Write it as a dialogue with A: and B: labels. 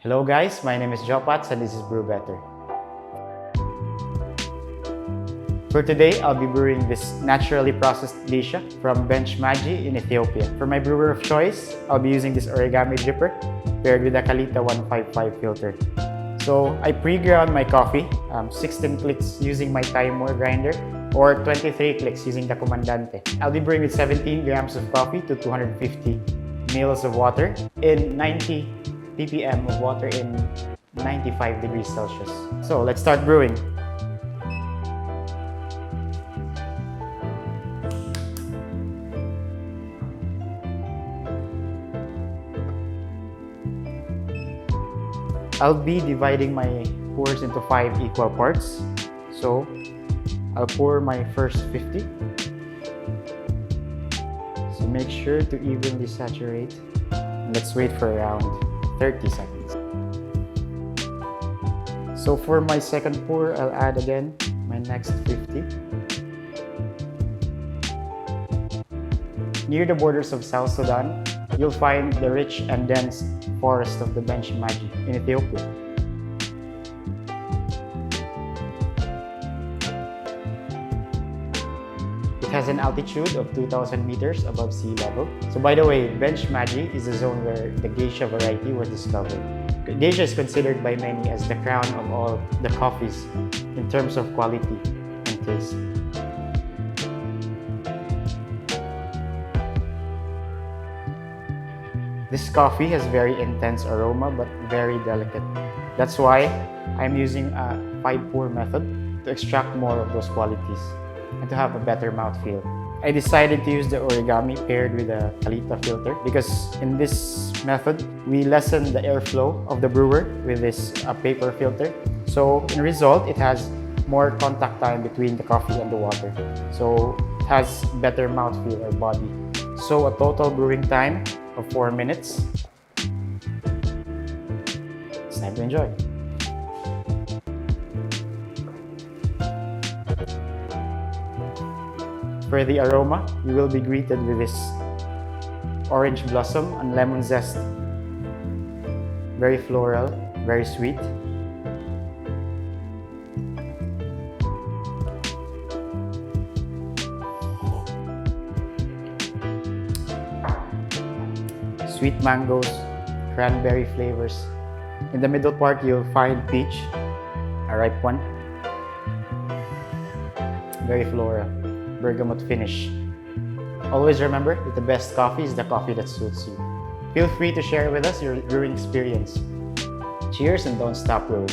A: Hello guys, my name is Jopatz and this is Brew Better. For today, I'll be brewing this naturally processed Gesha from Bench Maji in Ethiopia. For my brewer of choice, I'll be using this ORIGAMI dripper paired with a KALITA 155 filter. So I pre-ground my coffee, 16 clicks using my TIMEMORE grinder or 23 clicks using the COMANDANTE. I'll be brewing with 17 grams of coffee to 250 ml of water in 90 ppm of water in 95 degrees Celsius. So let's start brewing. I'll be dividing my pours into 5 equal parts. So I'll pour my first 50. So make sure to evenly saturate. Let's wait for around 30 seconds. So for my second pour, I'll add again my next 50. Near the borders of South Sudan, you'll find the rich and dense forest of the Bench Maji in Ethiopia. It has an altitude of 2,000 meters above sea level. So by the way, Bench Maji is the zone where the Gesha variety was discovered. Gesha is considered by many as the crown of all the coffees in terms of quality and taste. This coffee has very intense aroma but very delicate. That's why I'm using a 5-pour method to extract more of those qualities and to have a better mouthfeel. I decided to use the ORIGAMI paired with a KALITA filter because in this method, we lessen the airflow of the brewer with this paper filter. So in result, it has more contact time between the coffee and the water. So it has better mouthfeel or body. So a total brewing time of 4 minutes. It's time to enjoy. For the aroma, you will be greeted with this orange blossom and lemon zest. Very floral, very sweet. Sweet mangoes, cranberry flavors. In the middle part, you'll find peach, a ripe one. Very floral, bergamot finish. Always remember that the best coffee is the coffee that suits you. Feel free to share with us your brewing experience. Cheers and don't stop brewing.